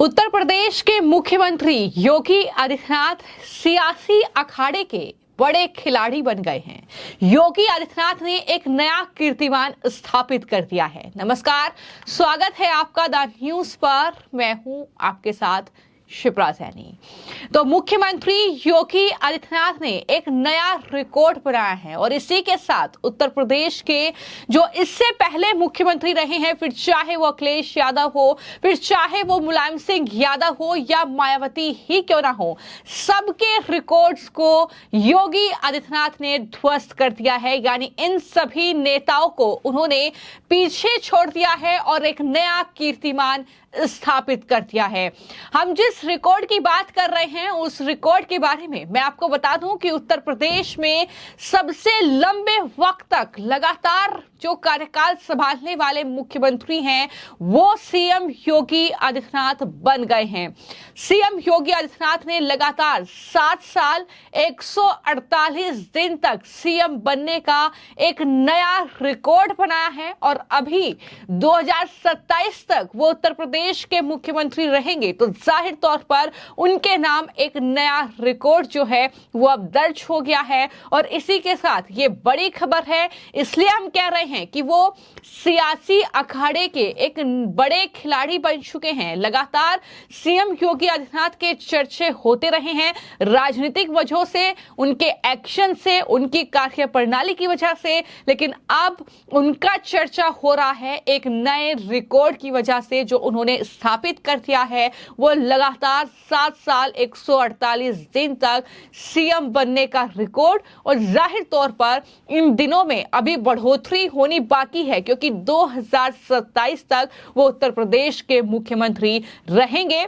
उत्तर प्रदेश के मुख्यमंत्री योगी आदित्यनाथ सियासी अखाड़े के बड़े खिलाड़ी बन गए हैं। योगी आदित्यनाथ ने एक नया कीर्तिमान स्थापित कर दिया है। नमस्कार, स्वागत है आपका द न्यूज पर। मैं हूं आपके साथ शिप्रा सैनी। तो मुख्यमंत्री योगी आदित्यनाथ ने एक नया रिकॉर्ड बनाया है और इसी के साथ उत्तर प्रदेश के जो इससे पहले मुख्यमंत्री रहे हैं, फिर चाहे वो अखिलेश यादव हो, फिर चाहे वो मुलायम सिंह यादव हो या मायावती ही क्यों ना हो, सबके रिकॉर्ड्स को योगी आदित्यनाथ ने ध्वस्त कर दिया है। यानी इन सभी नेताओं को उन्होंने पीछे छोड़ दिया है और एक नया कीर्तिमान स्थापित कर दिया है। हम जिस रिकॉर्ड की बात कर रहे हैं उस रिकॉर्ड के बारे में मैं आपको बता दूं कि उत्तर प्रदेश में सबसे लंबे वक्त तक लगातार जो कार्यकाल संभालने वाले मुख्यमंत्री हैं वो सीएम योगी आदित्यनाथ बन गए हैं। सीएम योगी आदित्यनाथ ने लगातार 7 साल 148 दिन तक सीएम बनने का एक नया रिकॉर्ड बनाया है और अभी 2027 तक वो उत्तर प्रदेश के मुख्यमंत्री रहेंगे। तो जाहिर तौर पर उनके नाम एक नया रिकॉर्ड जो है वो अब दर्ज हो गया है और इसी के साथ ये बड़ी खबर है। इसलिए हम कह रहे हैं कि वो सियासी अखाड़े के एक बड़े खिलाड़ी बन चुके हैं। लगातार सीएम योगी आदित्यनाथ के चर्चे होते रहे हैं राजनीतिक वजहों से, उनके एक्शन से, उनकी कार्य प्रणाली की वजह से, लेकिन अब उनका चर्चा हो रहा है एक नए रिकॉर्ड की वजह से जो उन्होंने स्थापित कर दिया है। वो लगातार 7 साल 148 दिन तक सीएम बनने का रिकॉर्ड, और जाहिर तौर पर इन दिनों में अभी बढ़ोतरी होनी बाकी है क्योंकि 2027 तक वो उत्तर प्रदेश के मुख्यमंत्री रहेंगे।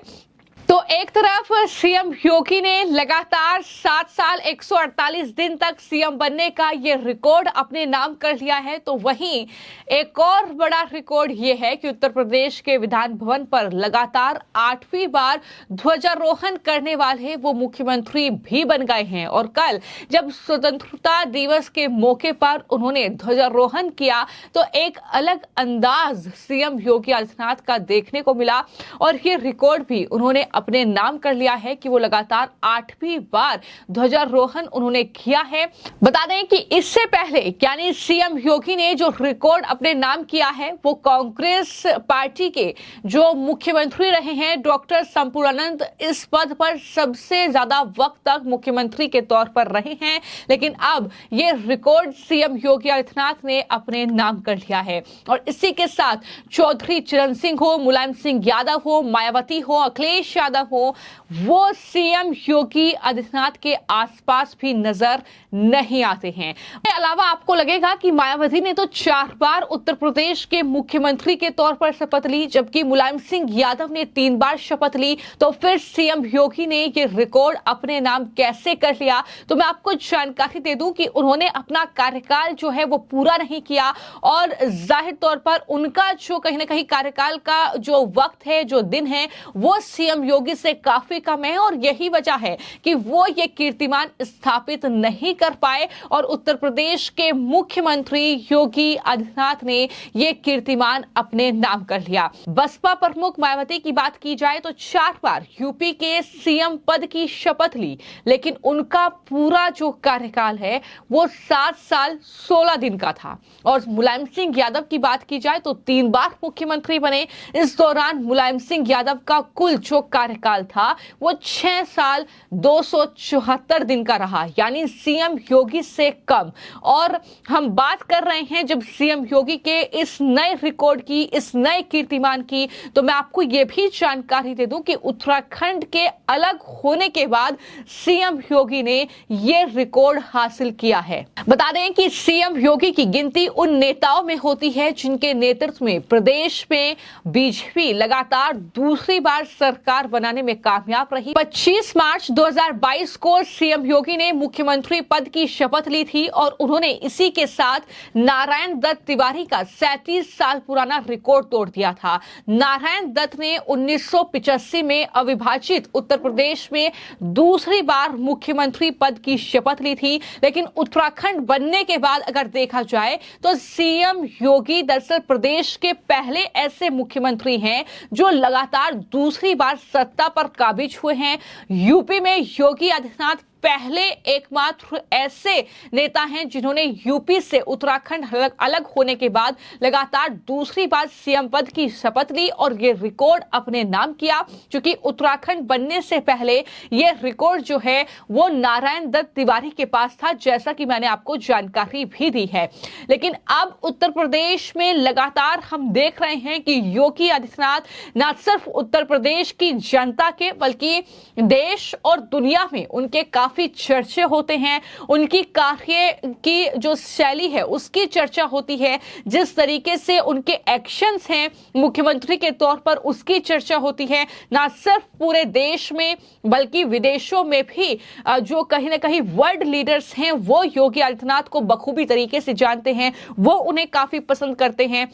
तो एक तरफ सीएम योगी ने लगातार 7 साल 148 दिन तक सीएम बनने का ये रिकॉर्ड अपने नाम कर लिया है, तो वहीं एक और बड़ा रिकॉर्ड ये है कि उत्तर प्रदेश के विधान भवन पर लगातार 8वीं बार ध्वजारोहण करने वाले वो मुख्यमंत्री भी बन गए हैं। और कल जब स्वतंत्रता दिवस के मौके पर उन्होंने ध्वजारोहण किया तो एक अलग अंदाज सीएम योगी आदित्यनाथ का देखने को मिला और ये रिकॉर्ड भी उन्होंने अपने नाम कर लिया है कि वो लगातार 8वीं बार ध्वजारोहण उन्होंने किया है। बता दें कि इससे पहले यानी सीएम योगी ने जो रिकॉर्ड अपने नाम किया है वो कांग्रेस पार्टी के जो मुख्यमंत्री रहे हैं डॉक्टर संपूर्णानंद इस पद पर सबसे ज्यादा वक्त तक मुख्यमंत्री के तौर पर रहे हैं, लेकिन अब ये रिकॉर्ड सीएम योगी आदित्यनाथ ने अपने नाम कर लिया है। और इसी के साथ चौधरी चरण सिंह हो, मुलायम सिंह यादव हो, मायावती हो, अखिलेश यादव हो, वो सीएम योगी आदित्यनाथ के आसपास भी नजर नहीं आते हैं। इसके अलावा आपको लगेगा कि मायावती ने तो 4 बार उत्तर प्रदेश के मुख्यमंत्री के तौर पर शपथ ली, जबकि मुलायम सिंह यादव ने 3 बार शपथ ली। तो फिर सीएम योगी ने ये रिकॉर्ड अपने नाम कैसे कर लिया? तो मैं आपको जानकारी दे दूं कि उन्होंने अपना कार्यकाल जो है वो पूरा नहीं किया और जाहिर तौर पर उनका जो कहीं ना कहीं कार्यकाल का जो वक्त है, जो दिन है, वो सीएम योगी से काफी कम है और यही वजह है कि वो ये कीर्तिमान स्थापित नहीं कर पाए और उत्तर प्रदेश के मुख्यमंत्री योगी आदित्यनाथ ने ये कीर्तिमान अपने नाम कर लिया। बसपा प्रमुख मायावती की बात की जाए तो 4 बार यूपी के सीएम पद की शपथ ली, लेकिन उनका पूरा जो कार्यकाल है वो 7 साल 16 दिन का था। और मुलायम सिंह यादव की बात की जाए तो 3 बार मुख्यमंत्री बने। इस दौरान मुलायम सिंह यादव का कुल जो कार्यकाल था वो 6 साल 274 दिन का रहा, यानी सीएम योगी से कम। और हम बात कर रहे हैं जब सीएम योगी के इस नए रिकॉर्ड की, इस नए कीर्तिमान की, तो मैं आपको यह भी जानकारी दे दूं कि उत्तराखंड के अलग होने के बाद सीएम योगी ने यह रिकॉर्ड हासिल किया है। बता दें कि सीएम योगी की गिनती उन नेताओं में होती है जिनके नेतृत्व में प्रदेश में बीजेपी लगातार दूसरी बार सरकार बनाने में कामयाब रही। 25 मार्च 2022 को सीएम योगी ने मुख्यमंत्री पद की शपथ ली थी और उन्होंने इसी के साथ नारायण दत्त तिवारी का 37 साल पुराना रिकॉर्ड तोड़ दिया था। नारायण दत्त ने 1985 में अविभाजित उत्तर प्रदेश में दूसरी बार मुख्यमंत्री पद की शपथ ली थी, लेकिन उत्तराखंड बनने के बाद अगर देखा जाए तो सीएम योगी दरअसल प्रदेश के पहले ऐसे मुख्यमंत्री हैं जो लगातार दूसरी बार सत्ता पर काबिज हुए हैं। यूपी में योगी आदित्यनाथ पहले एकमात्र ऐसे नेता हैं जिन्होंने यूपी से उत्तराखंड अलग होने के बाद लगातार दूसरी बार सीएम पद की शपथ ली और ये रिकॉर्ड अपने नाम किया, क्योंकि उत्तराखंड बनने से पहले ये रिकॉर्ड जो है वो नारायण दत्त तिवारी के पास था, जैसा कि मैंने आपको जानकारी भी दी है। लेकिन अब उत्तर प्रदेश में लगातार हम देख रहे हैं कि योगी आदित्यनाथ न सिर्फ उत्तर प्रदेश की जनता के बल्कि देश और दुनिया में उनके काफी चर्चे होते हैं। उनकी कार्य की जो शैली है उसकी चर्चा होती है, जिस तरीके से उनके एक्शंस हैं मुख्यमंत्री के तौर पर उसकी चर्चा होती है, ना सिर्फ पूरे देश में बल्कि विदेशों में भी। जो कहीं ना कहीं वर्ल्ड लीडर्स हैं वो योगी आदित्यनाथ को बखूबी तरीके से जानते हैं, वो उन्हें काफी पसंद करते हैं।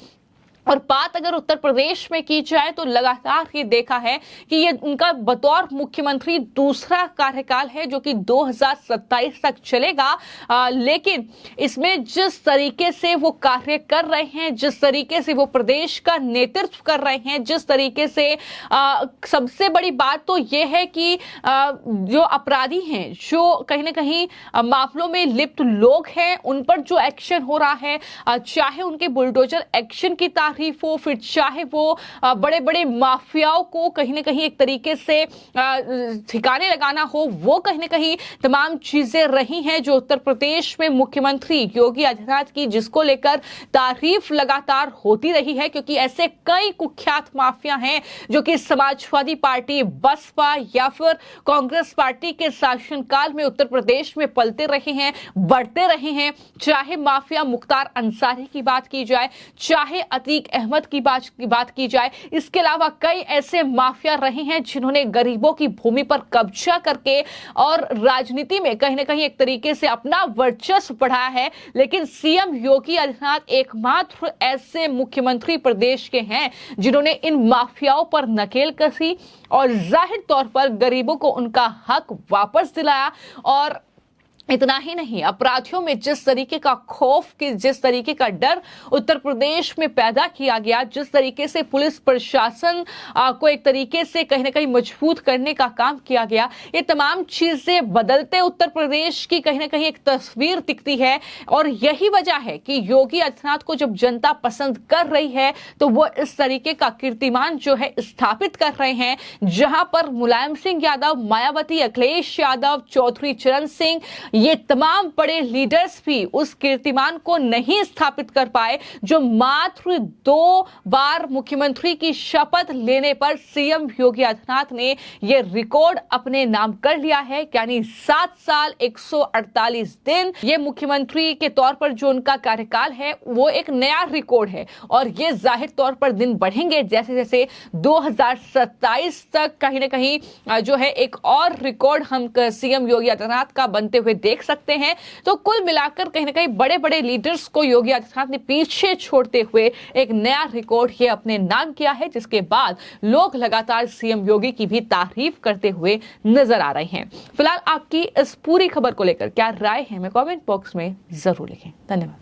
और बात अगर उत्तर प्रदेश में की जाए तो लगातार ये देखा है कि ये उनका बतौर मुख्यमंत्री दूसरा कार्यकाल है जो कि 2027 तक चलेगा। लेकिन इसमें जिस तरीके से वो कार्य कर रहे हैं, जिस तरीके से वो प्रदेश का नेतृत्व कर रहे हैं, जिस तरीके से सबसे बड़ी बात तो ये है कि जो अपराधी हैं, जो कहीं ना कहीं मामलों में लिप्त लोग हैं, उन पर जो एक्शन हो रहा है, चाहे उनके बुलडोजर एक्शन की तारीफ हो, फिर चाहे वो बड़े बड़े माफियाओं को कहीं ना कहीं एक तरीके से ठिकाने लगाना हो, वो कहीं ना कहीं तमाम चीजें रही हैं जो उत्तर प्रदेश में मुख्यमंत्री योगी आदित्यनाथ की, जिसको लेकर तारीफ लगातार होती रही है। क्योंकि ऐसे कई कुख्यात माफिया हैं जो कि समाजवादी पार्टी, बसपा या फिर कांग्रेस पार्टी के शासनकाल में उत्तर प्रदेश में पलते रहे हैं, बढ़ते रहे हैं। चाहे माफिया मुख्तार अंसारी की बात की जाए, चाहे अतीक अहमद की बात की जाए, इसके अलावा कई ऐसे माफिया रहे हैं जिन्होंने गरीबों की भूमि पर कब्जा करके और राजनीति में कहीं ना कहीं एक तरीके से अपना वर्चस्व बढ़ाया है। लेकिन सीएम योगी आदित्यनाथ एकमात्र ऐसे मुख्यमंत्री प्रदेश के हैं जिन्होंने इन माफियाओं पर नकेल कसी और जाहिर तौर पर गरीबों को उनका हक वापस दिलाया। और इतना ही नहीं, अपराधियों में जिस तरीके का खौफ, की जिस तरीके का डर उत्तर प्रदेश में पैदा किया गया, जिस तरीके से पुलिस प्रशासन को एक तरीके से कहीं ना कहीं मजबूत करने का काम किया गया, ये तमाम चीजें बदलते उत्तर प्रदेश की कहीं ना कहीं एक तस्वीर दिखती है। और यही वजह है कि योगी आदित्यनाथ को जब जनता पसंद कर रही है तो वो इस तरीके का कीर्तिमान जो है स्थापित कर रहे हैं, जहां पर मुलायम सिंह यादव, मायावती, अखिलेश यादव, चौधरी चरण सिंह, ये तमाम बड़े लीडर्स भी उस कीर्तिमान को नहीं स्थापित कर पाए जो मात्र 2 बार मुख्यमंत्री की शपथ लेने पर सीएम योगी आदित्यनाथ ने ये रिकॉर्ड अपने नाम कर लिया है। यानी 7 साल 148 दिन ये मुख्यमंत्री के तौर पर जो उनका कार्यकाल है वो एक नया रिकॉर्ड है। और ये जाहिर तौर पर दिन बढ़ेंगे जैसे जैसे 2027 तक कहीं ना कहीं जो है एक और रिकॉर्ड हम सीएम योगी आदित्यनाथ का बनते हुए देख सकते हैं। तो कुल मिलाकर कहीं ना कहीं बड़े बड़े लीडर्स को योगी आदित्यनाथ ने पीछे छोड़ते हुए एक नया रिकॉर्ड ये अपने नाम किया है, जिसके बाद लोग लगातार सीएम योगी की भी तारीफ करते हुए नजर आ रहे हैं। फिलहाल आपकी इस पूरी खबर को लेकर क्या राय है, हमें कमेंट बॉक्स में जरूर लिखें। धन्यवाद।